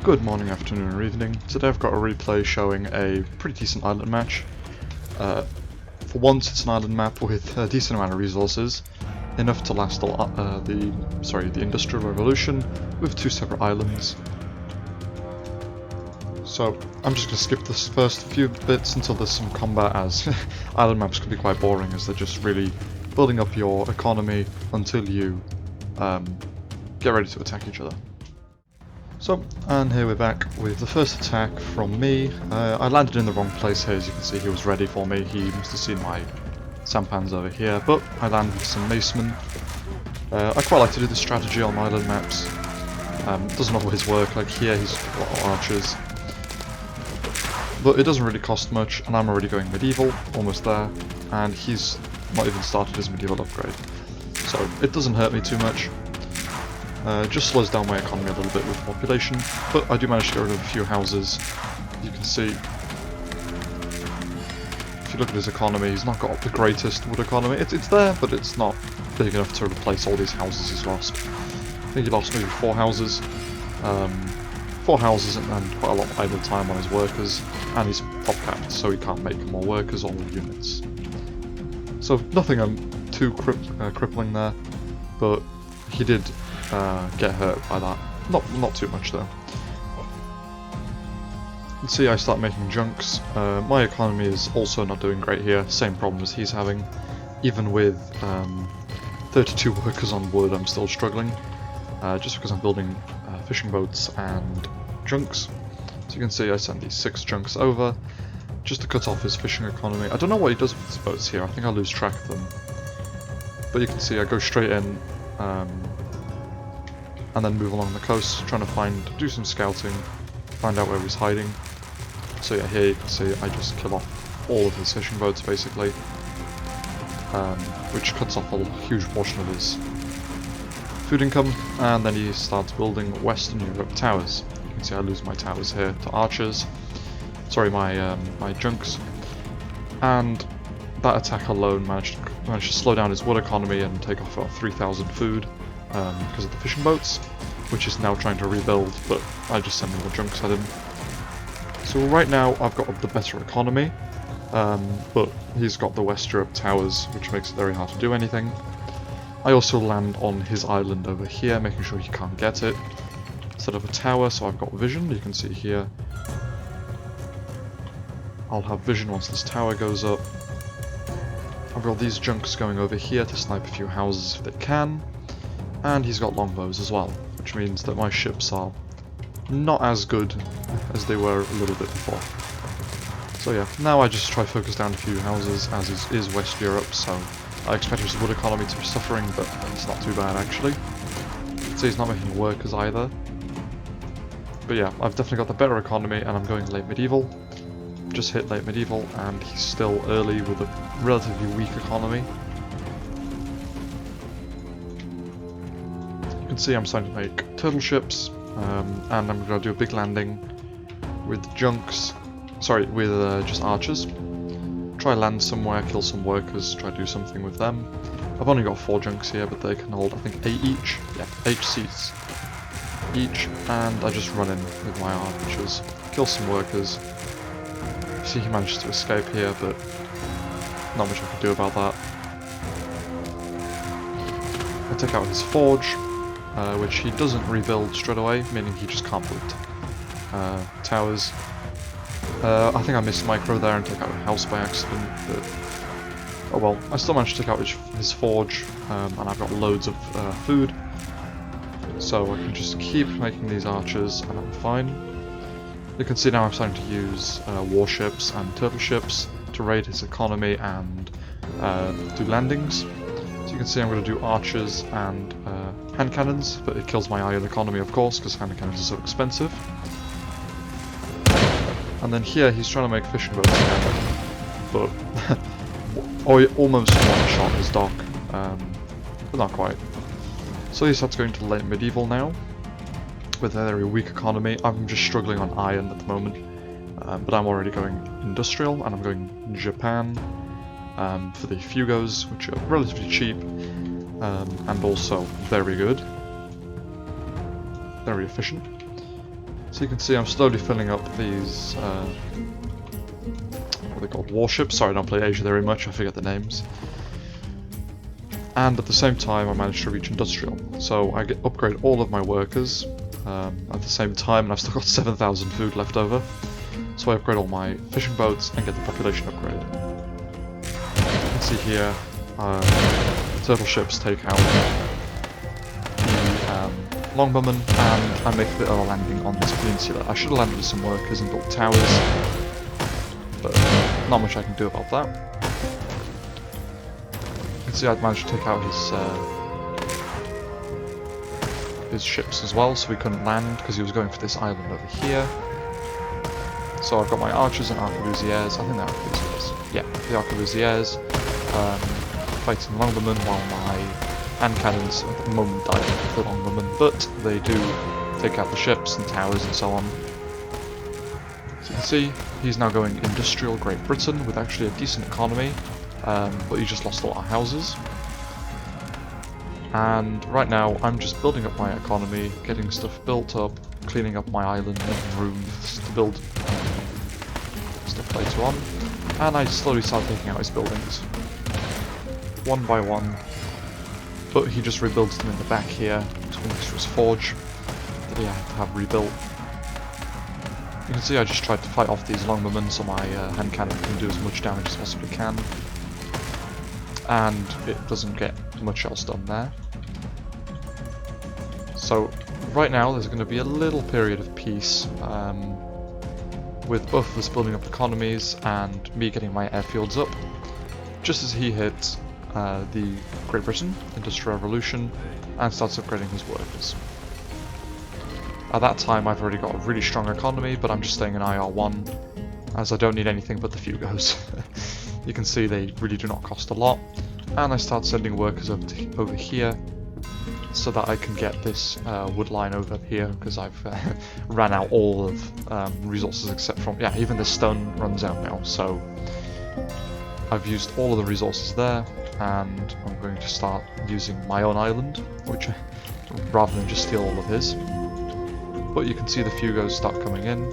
Good morning, afternoon or evening. Today I've got a replay showing a pretty decent island match. For once it's an island map with a decent amount of resources, enough to last the Industrial Revolution with two separate islands. So I'm just going to skip this first few bits until there's some combat, as island maps can be quite boring as they're just really building up your economy until you get ready to attack each other. So, and here we're back with the first attack from me. I landed in the wrong place here, as you can see. He was ready for me. He must have seen my sampans over here, but I landed with some macemen. I quite like to do this strategy on island maps. It doesn't always work. Like here, he's got archers, but it doesn't really cost much, and I'm already going medieval, almost there, and he's not even started his medieval upgrade. So it doesn't hurt me too much. Just slows down my economy a little bit with population, but I do manage to get rid of a few houses. You can see, if you look at his economy, he's not got the greatest wood economy. It's there, but it's not big enough to replace all these houses he's lost. I think he lost maybe 4 houses. 4 houses and quite a lot of idle time on his workers, and he's top capped, so he can't make more workers or units. So nothing too crippling there, but he did get hurt by that. Not too much though. You can see I start making junks. My economy is also not doing great here. Same problem as he's having. Even with 32 workers on wood, I'm still struggling. Just because I'm building fishing boats and junks. So you can see I sent these 6 junks over just to cut off his fishing economy. I don't know what he does with his boats here. I think I lose track of them. But you can see I go straight in. And then move along the coast, trying to do some scouting, find out where he's hiding. So yeah, here you can see I just kill off all of his fishing boats basically, which cuts off a huge portion of his food income, and then he starts building Western Europe towers. You can see I lose my towers here to archers, sorry, my junks, and that attack alone managed to slow down his wood economy and take off about 3,000 food. Because of the fishing boats, which is now trying to rebuild, but I just send more junks at him. So right now I've got the better economy, but he's got the West Europe towers, which makes it very hard to do anything. I also land on his island over here, making sure he can't get it. Instead of a tower, so I've got vision, you can see here. I'll have vision once this tower goes up. I've got these junks going over here to snipe a few houses if they can. And he's got longbows as well, which means that my ships are not as good as they were a little bit before. So yeah, now I just try to focus down a few houses, as is West Europe, so I expect his wood economy to be suffering, but it's not too bad actually. So he's not making workers either. But yeah, I've definitely got the better economy, and I'm going late medieval. Just hit late medieval, and he's still early with a relatively weak economy. You can see I'm starting to make turtle ships, and I'm going to do a big landing with junks, with just archers. Try land somewhere, kill some workers, try to do something with them. I've only got 4 junks here, but they can hold, I think, 8 each. Yeah, 8 seats each, and I just run in with my archers, kill some workers. You see he manages to escape here, but not much I can do about that. I take out his forge, which he doesn't rebuild straight away, meaning he just can't build towers. I think I missed micro there and took out a house by accident, but oh well. I still managed to take out his forge, and I've got loads of food, so I can just keep making these archers and I'm fine. You can see now I'm starting to use warships and turtle ships to raid his economy and do landings. So you can see I'm going to do archers and hand cannons, but it kills my iron economy, of course, because hand cannons are so expensive. And then here he's trying to make fishing boats again, but almost one-shot his dock, but not quite. So he starts going to late medieval now, with a very weak economy. I'm just struggling on iron at the moment, but I'm already going industrial, and I'm going Japan for the Fugos, which are relatively cheap. And also very good, very efficient. So you can see I'm slowly filling up these, what are they called, warships. Sorry, I don't play Asia very much, I forget the names. And at the same time I managed to reach industrial. So I upgrade all of my workers at the same time, and I've still got 7,000 food left over. So I upgrade all my fishing boats and get the population upgrade. You can see here, turtle ships take out the Longbowmen, and I make a bit of a landing on this peninsula. I should have landed with some workers and built towers, but not much I can do about that. You can see I'd managed to take out his ships as well, so he couldn't land because he was going for this island over here. So I've got my archers and arquebusiers, I think they're arquebusiers. Yeah, the arquebusiers fighting Longbowmen, while my hand cannons at the moment die for the Longbowmen, but they do take out the ships and towers and so on. So you can see he's now going industrial Great Britain with actually a decent economy, but he just lost a lot of houses. And right now I'm just building up my economy, getting stuff built up, cleaning up my island, making room to build stuff later on, and I slowly start taking out his buildings, one by one, but he just rebuilds them in the back here, to an extra forge that he had to have rebuilt. You can see I just tried to fight off these Longbowmen so my hand cannon can do as much damage as possibly can, and it doesn't get much else done there. So right now there's going to be a little period of peace, with both of us building up economies and me getting my airfields up, just as he hit the Great Britain Industrial Revolution and starts upgrading his workers. At that time I've already got a really strong economy, but I'm just staying in IR1 as I don't need anything but the Fugos. You can see they really do not cost a lot, and I start sending workers over here so that I can get this wood line over here, because I've ran out all of resources except from, yeah, even the stone runs out now, so I've used all of the resources there, and I'm going to start using my own island, which rather than just steal all of his. But you can see the Fugos start coming in.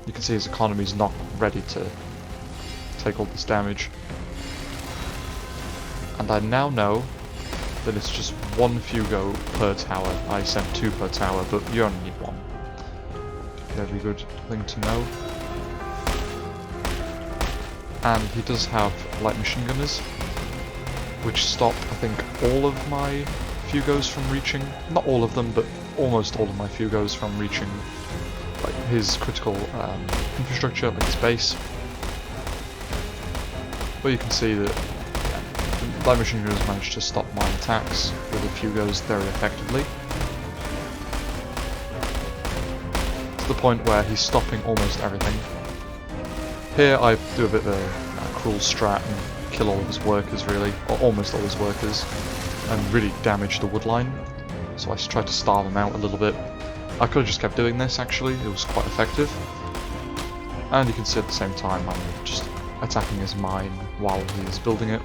You can see his economy's not ready to take all this damage. And I now know that it's just one Fugo per tower. I sent 2 per tower, but you only need 1. Very good thing to know. And he does have light machine gunners, which stop, I think, all of my Fugos from reaching, not all of them, but almost all of my Fugos from reaching like his critical infrastructure, like his base. But you can see that light machine gunners managed to stop my attacks with the Fugos very effectively, to the point where he's stopping almost everything. Here I do a bit of a cruel strat and kill all of his workers, really, or almost all his workers, and really damage the wood line. So I tried to starve him out a little bit. I could have just kept doing this, actually, it was quite effective. And you can see at the same time I'm just attacking his mine while he's building it,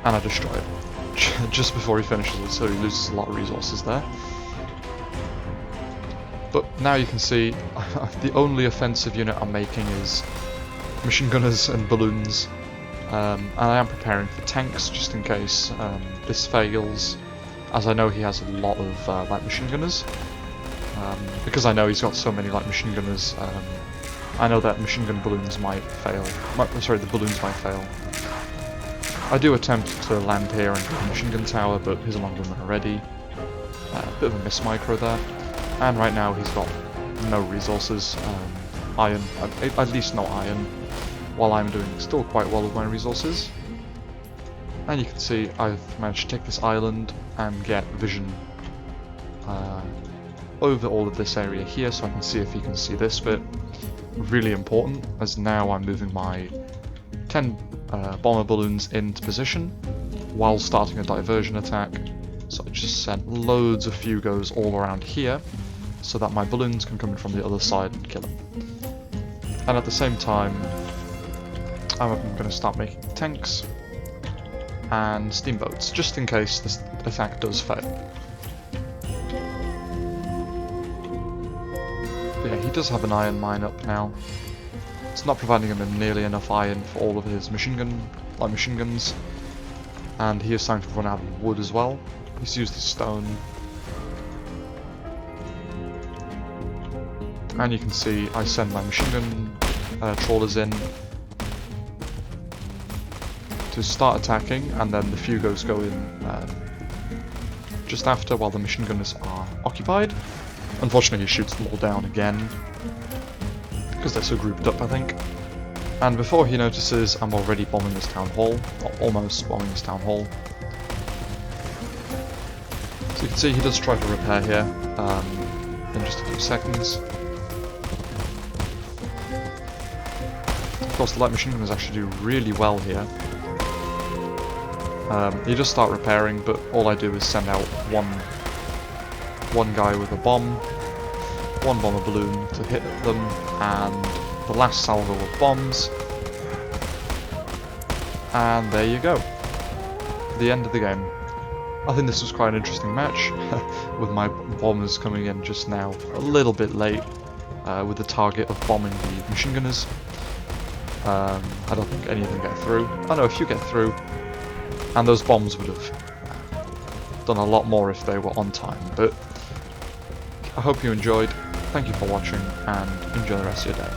and I destroy it just before he finishes it, so he loses a lot of resources there. But now you can see the only offensive unit I'm making is machine gunners and balloons, and I am preparing for tanks just in case this fails, as I know he has a lot of light machine gunners. Because I know he's got so many light machine gunners, I know that machine gun balloons might fail. Sorry, the balloons might fail. I do attempt to land here and build a machine gun tower, but his Longbowmen are ready. Bit of a miss micro there. And right now he's got no resources, iron, at least no iron, while I'm doing still quite well with my resources. And you can see I've managed to take this island and get vision over all of this area here, so I can see if you can see this bit. Really important, as now I'm moving my 10 bomber balloons into position while starting a diversion attack. So I just sent loads of Fugos all around here, so that my balloons can come in from the other side and kill him. And at the same time, I'm going to start making tanks and steamboats, just in case this attack does fail. Yeah, he does have an iron mine up now. It's not providing him nearly enough iron for all of his machine guns. And he is starting to run out of wood as well. He's used his stone. And you can see I send my machine gun trawlers in to start attacking, and then the Fugos go in just after while the machine gunners are occupied. Unfortunately, he shoots them all down again because they're so grouped up, I think. And before he notices, I'm already bombing this town hall, or almost bombing this town hall. So you can see he does try to repair here in just a few seconds. Of course, the light machine gunners actually do really well here. You just start repairing, but all I do is send out one guy with a bomb, one bomber balloon to hit them, and the last salvo of bombs. And there you go. The end of the game. I think this was quite an interesting match, with my bombers coming in just now a little bit late, with the target of bombing the machine gunners. I don't think any of them get through. I know a few get through, and those bombs would have done a lot more if they were on time, but I hope you enjoyed. Thank you for watching, and enjoy the rest of your day.